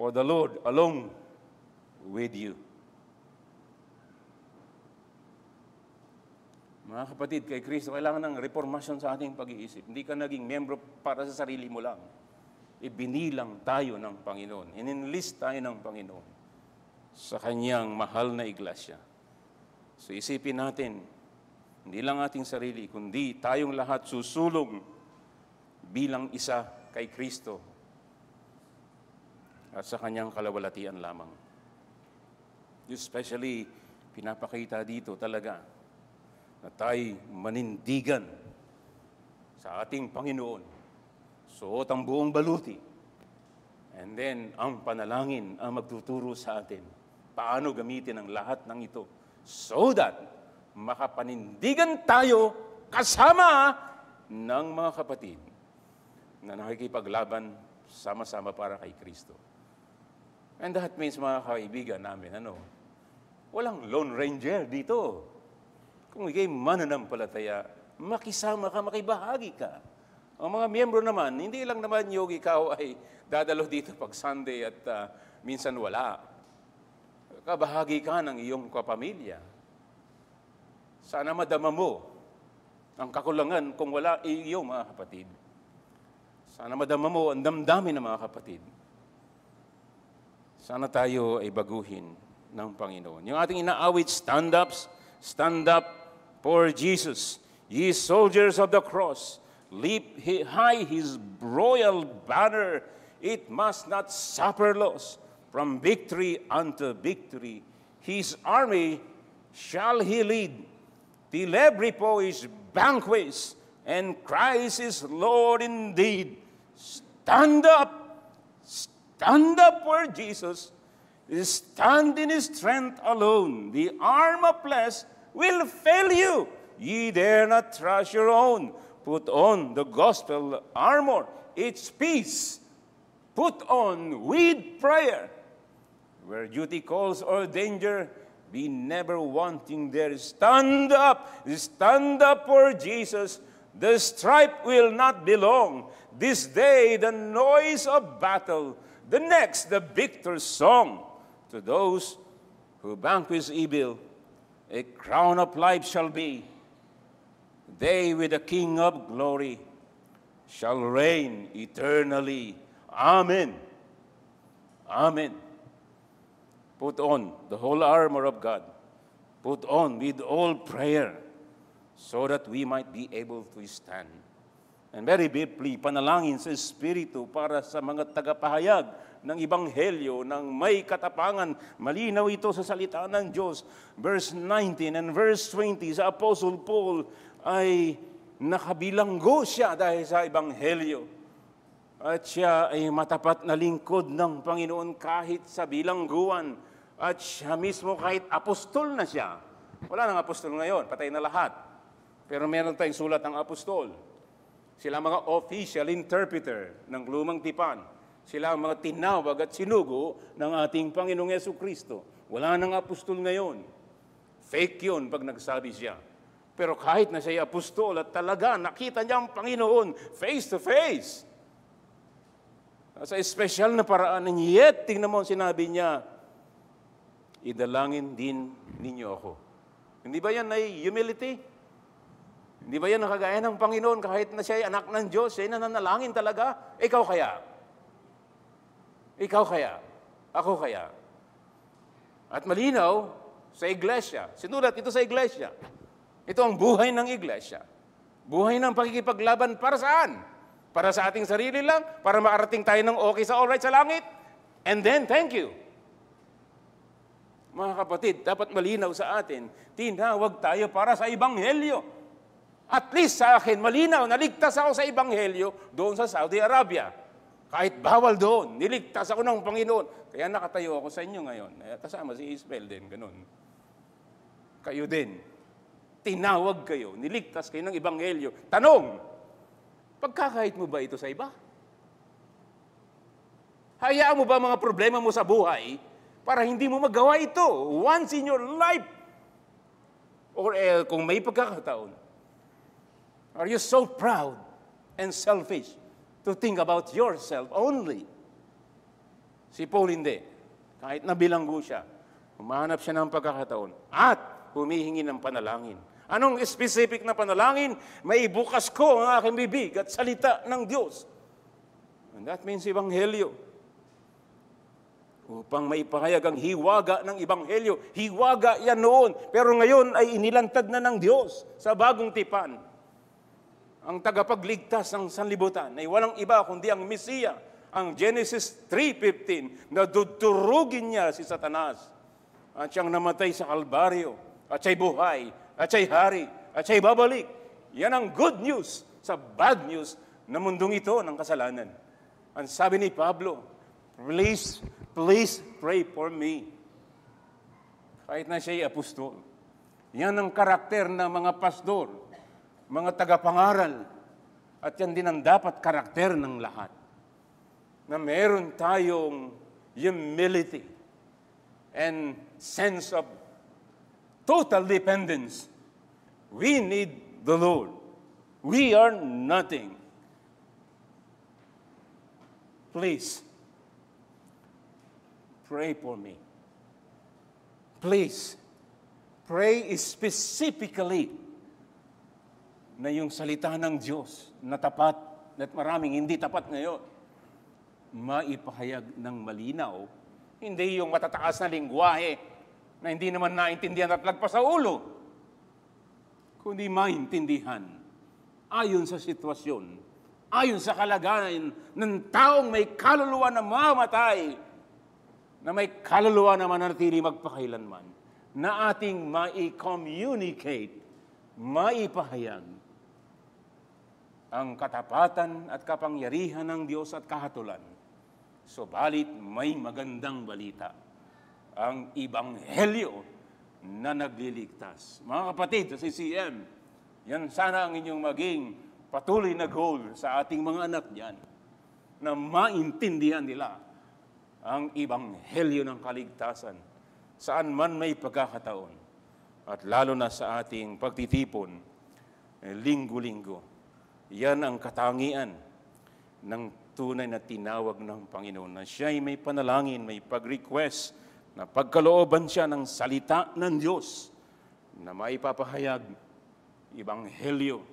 for the Lord along with you. Mga kapatid, kay Kristo, kailangan ng reformasyon sa ating pag-iisip. Hindi ka naging membro para sa sarili mo lang. Ibinilang tayo ng Panginoon. Ininlist tayo ng Panginoon sa Kanyang mahal na iglesia. So isipin natin, hindi lang ating sarili, kundi tayong lahat susulong bilang isa kay Kristo at sa Kanyang kalawalatian lamang. Especially, pinapakita dito talaga na tayo manindigan sa ating Panginoon. Suot ang buong baluti. And then, ang panalangin ang magtuturo sa atin paano gamitin ang lahat ng ito so that makapanindigan tayo kasama ng mga kapatid na nakikipaglaban sama-sama para kay Kristo. And that means, mga kaibigan namin, walang Lone Ranger dito. Kung ikay mananampalataya, makisama ka, makibahagi ka. Ang mga miyembro naman, hindi lang naman yung ikaw ay dadalo dito pag Sunday at minsan wala. Kabahagi ka ng iyong kapamilya. Sana madama mo ang kakulangan kung wala iyong mga kapatid. Sana madama mo ang damdamin ng mga kapatid. Sana tayo ay baguhin ng Panginoon. Yung ating inaawit, stand up for Jesus. Ye soldiers of the cross, lift high His royal banner. It must not suffer loss. From victory unto victory, His army shall He lead, till every foe is vanquished, and Christ is Lord indeed. Stand up for Jesus. Stand in His strength alone. The arm of flesh will fail you. Ye dare not trust your own. Put on the gospel armor, its peace. Put on with prayer. Where duty calls or danger, be never wanting there. Stand up for Jesus. The strife will not be long. This day, the noise of battle. The next, the victor's song. To those who vanquish evil, a crown of life shall be. They with the King of glory shall reign eternally. Amen. Amen. Put on the whole armor of God. Put on with all prayer, so that we might be able to stand. And very briefly, panalangin sa Espiritu para sa mga tagapahayag ng Ebanghelyo ng may katapangan. Malinaw ito sa salita ng Diyos. Verse 19 and verse 20, sa Apostle Paul ay nakabilanggo siya dahil sa Ebanghelyo. At siya ay matapat na lingkod ng Panginoon kahit sa bilangguan. At siya mismo kahit apostol na siya. Wala nang apostol ngayon, patay na lahat. Pero meron tayong sulat ng apostol. Sila mga official interpreter ng lumang tipan. Sila ang mga tinawag at sinugo ng ating Panginoong Jesucristo. Wala nang apostol ngayon. Fake yun pag nagsabi siya. Pero kahit na siya apostol at talaga nakita niya ang Panginoon face to face. Sa espesyal na paraan, and yet, tingnan mo, sinabi niya, idalangin din ninyo ako. Hindi ba yan ay humility? Hindi ba yan nakagaya ng Panginoon kahit na siya ay anak ng Diyos, siya ay nananalangin talaga? Ikaw kaya? Ikaw kaya? Ako kaya? At malinaw sa iglesia. Sinulat ito sa iglesia. Ito ang buhay ng iglesia. Buhay ng pakikipaglaban para saan? Para sa ating sarili lang? Para makarating tayo ng okay sa alright sa langit? And then, thank you. Mga kapatid, dapat malinaw sa atin, tinawag tayo para sa Ebanghelyo. At least sa akin, malinaw, naligtas ako sa Ebanghelyo doon sa Saudi Arabia. Kahit bawal doon, niligtas ako ng Panginoon. Kaya nakatayo ako sa inyo ngayon. Kasama si Isabel din, ganun. Kayo din. Tinawag kayo, niligtas kayo ng Ebanghelyo. Tanong, pagkakahit mo ba ito sa iba? Hayaan mo ba mga problema mo sa buhay para hindi mo magawa ito once in your life? Or kung may pagkakataon, are you so proud and selfish to think about yourself only? Si Paul hindi. Kahit nabilanggo siya, humanap siya ng pagkakataon at humihingi ng panalangin. Anong specific na panalangin? May bukas ko ang aking bibig at salita ng Diyos. And that means Ebanghelyo. Upang maipahayag ang hiwaga ng Ebanghelyo. Hiwaga yan noon. Pero ngayon ay inilantad na ng Diyos sa bagong tipan. Ang tagapagligtas ng sanlibutan ay walang iba kundi ang Mesiya, ang Genesis 3:15, na dudurugin niya si Satanas. At siyang namatay sa Kalbaryo, at siya'y buhay, at siya'y hari, at siya'y babalik. Yan ang good news sa bad news na mundong ito ng kasalanan. Ang sabi ni Pablo, please pray for me. Kahit na siya'y apostol. Yan ang karakter ng mga pastor, mga tagapangaral, at yan din ang dapat karakter ng lahat. Na meron tayong humility and sense of total dependence. We need the Lord. We are nothing. Please, pray for me. Please, pray specifically na yung salita ng Diyos na tapat, at maraming hindi tapat ngayon, maipahayag ng malinaw, hindi yung matataas na lingwahe na hindi naman naintindihan at lagpas sa ulo, kundi maintindihan ayon sa sitwasyon, ayon sa kalagayan ng taong may kaluluwa na mamatay, na may kaluluwa na manatili magpakailanman, na ating mai-communicate, maipahayag ang katapatan at kapangyarihan ng Diyos at kahatulan. Subalit may magandang balita, ang Ebanghelyo na nagliligtas. Mga kapatid sa CCM, yan sana ang inyong maging patuloy na goal sa ating mga anak diyan, na maintindihan nila ang Ebanghelyo ng kaligtasan saan man may pagkakataon, at lalo na sa ating pagtitipon, linggo-linggo. Yan ang katangian ng tunay na tinawag ng Panginoon, na siya'y may panalangin, may pag-request, na pagkalooban siya ng salita ng Diyos, na maipapahayag Ebanghelyo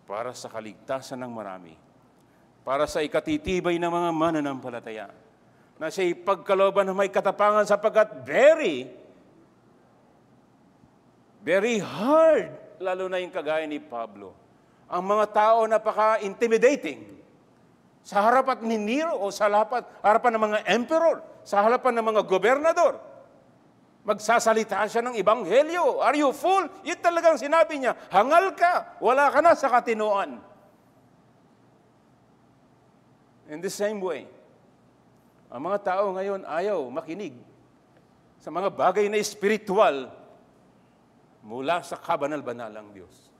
para sa kaligtasan ng marami, para sa ikatitibay ng mga mananampalataya, na siya'y pagkalooban na may katapangan sapagkat very hard, lalo na yung kagaya ni Pablo. Ang mga tao napaka-intimidating. Sa harapan ni Nero o sa harapan ng mga emperor, sa harapan ng mga gobernador, magsasalita siya ng Ebanghelyo. Are you fool? Yun talagang sinabi niya, hangal ka, wala ka na sa katinoan. In the same way, ang mga tao ngayon ayaw makinig sa mga bagay na espiritual mula sa kabanal-banalang Diyos.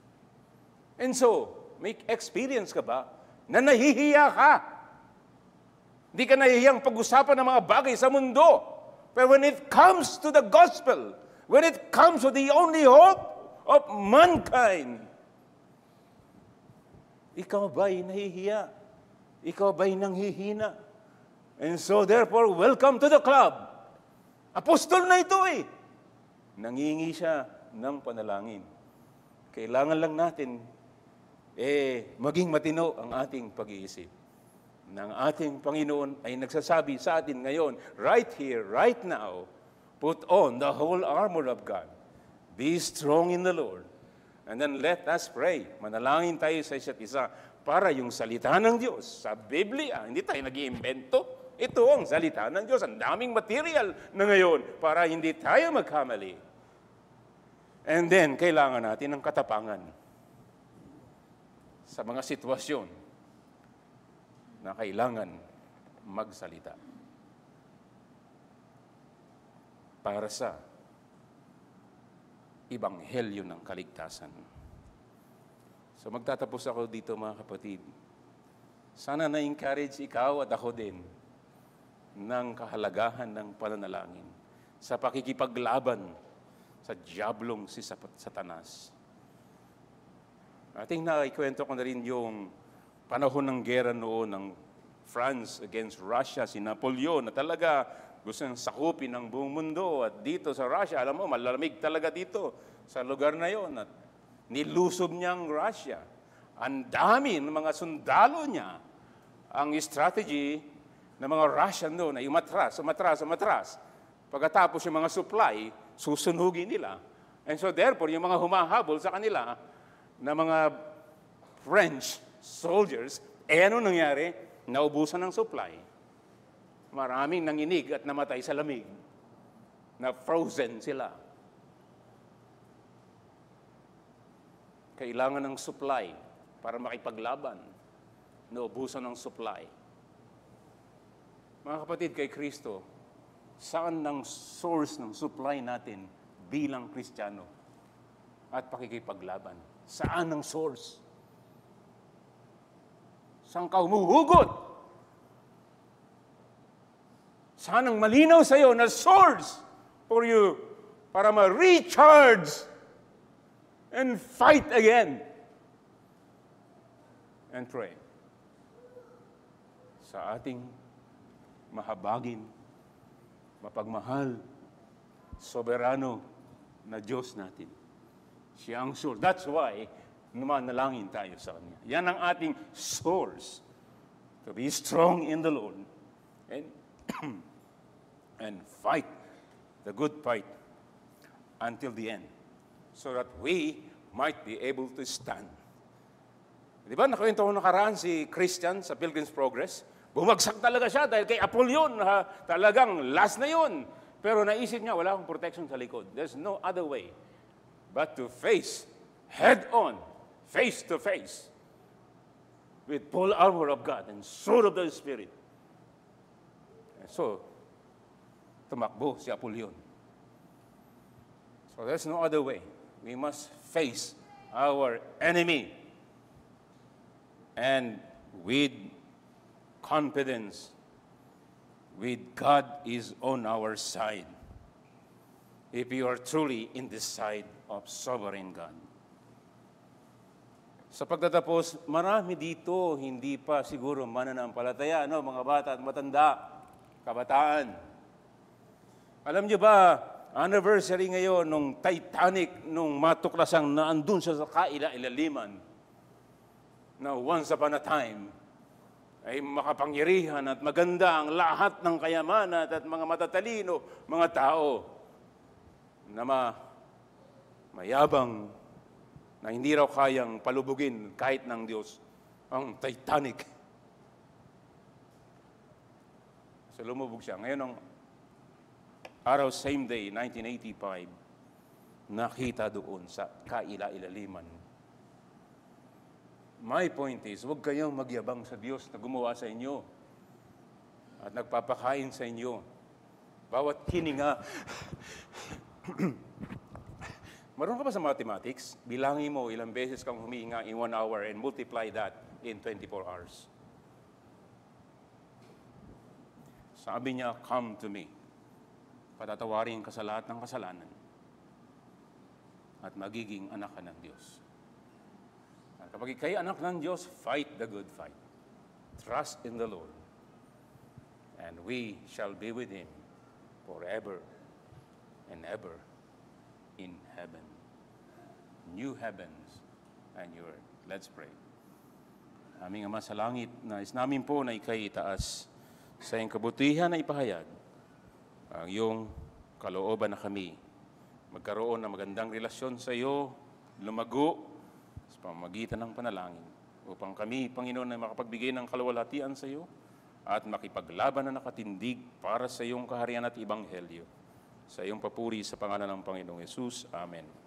And so, may experience ka ba na nahihiya ka? Hindi ka nahihiyang pag-usapan ng mga bagay sa mundo. But when it comes to the gospel, when it comes to the only hope of mankind, ikaw ba'y nahihiya? Ikaw ba'y nanghihina? And so therefore, welcome to the club. Apostol na ito eh. Nangingi siya ng panalangin. Kailangan lang natin maging matino ang ating pag-iisip. Ng ating Panginoon ay nagsasabi sa atin ngayon, right here, right now, put on the whole armor of God. Be strong in the Lord. And then let us pray. Manalangin tayo sa isa't isa para yung salita ng Diyos sa Biblia. Hindi tayo nag-iimbento. Ito ang salita ng Diyos. Ang daming material na ngayon para hindi tayo magkamali. And then, kailangan natin ng katapangan sa mga sitwasyon na kailangan magsalita para sa Ebanghelyo ng kaligtasan. So magtatapos ako dito mga kapatid. Sana na-encourage ikaw at ako din ng kahalagahan ng pananalangin sa pakikipaglaban sa diablong si Satanas. Ating naikwento ko na rin yung panahon ng gera noon ng France against Russia, si Napoleon, na talaga gusto niyang sakupin ng buong mundo. At dito sa Russia, alam mo, malamig talaga dito sa lugar na yon. At nilusob niya ang Russia. Ang dami ng mga sundalo niya. Ang strategy ng mga Russian doon ay umatras. Pagkatapos yung mga supply, susunugin nila. And so therefore, yung mga humahabol sa kanila na mga French soldiers, ano nangyari? Naubusan ng supply. Maraming nanginig at namatay sa lamig. Na frozen sila. Kailangan ng supply para makipaglaban. Naubusan ng supply. Mga kapatid, kay Kristo, saan ang source ng supply natin bilang Kristiyano at pakikipaglaban? Saan ang source? Saan ka humuhugot? Saan ang malinaw sa iyo na source for you para ma-recharge and fight again and pray? Sa ating mahabagin, mapagmahal, soberano na Diyos natin. Siya ang source. That's why manalangin tayo sa Kanya. Yan ang ating source. To be strong in the Lord. And fight the good fight until the end. So that we might be able to stand. Di ba, nakwento ko nakaraan si Christian sa Pilgrim's Progress. Bumagsak talaga siya dahil kay Apollyon, talagang last na yun. Pero naisip niya, wala akong protection sa likod. There's no other way but to face head on, face to face, with full armor of God and sword of the Spirit. And so, tumakbo si Apollyon. So there's no other way. We must face our enemy. And with confidence, with God is on our side. if you are truly in the side of sovereign God. Sa pagtatapos, marami dito hindi pa siguro mananampalataya, no? Mga bata at matanda, kabataan. Alam niyo ba, anniversary ngayon nung Titanic, nung matuklasang naandun siya sa kaila-ilaliman, na once upon a time, ay makapangyarihan at maganda ang lahat ng kayamanan at mga matatalino, mga tao na mayabang na hindi raw kayang palubugin kahit ng Diyos ang Titanic. So lumubog siya. Ngayon ang araw, same day, 1985, nakita doon sa kaila-ilaliman. My point is, huwag kayong magyabang sa Diyos na gumawa sa inyo at nagpapakain sa inyo. Bawat hininga. Marunong ka ba sa mathematics? Bilangin mo ilang beses kang humihinga in 1 hour and multiply that in 24 hours. Sabi niya, come to me. Patatawarin ka sa lahat ng kasalanan at magiging anak ka ng Diyos. Kapag ikay anak ng Diyos, fight the good fight. Trust in the Lord. And we shall be with Him forever and ever in heaven. New heavens and new earth. Let's pray. Aming Ama sa langit, nais namin po na ikay itaas sa iyong kabutihan na ipahayag ang iyong kalooban na kami magkaroon ng magandang relasyon sa iyo, lumago sa pamamagitan ng panalangin, upang kami, Panginoon, ay makapagbigay ng kaluwalhatian sa iyo at makipaglaban na nakatindig para sa iyong kaharian at ibanghelyo. Sa iyong papuri sa pangalan ng Panginoong Yesus. Amen.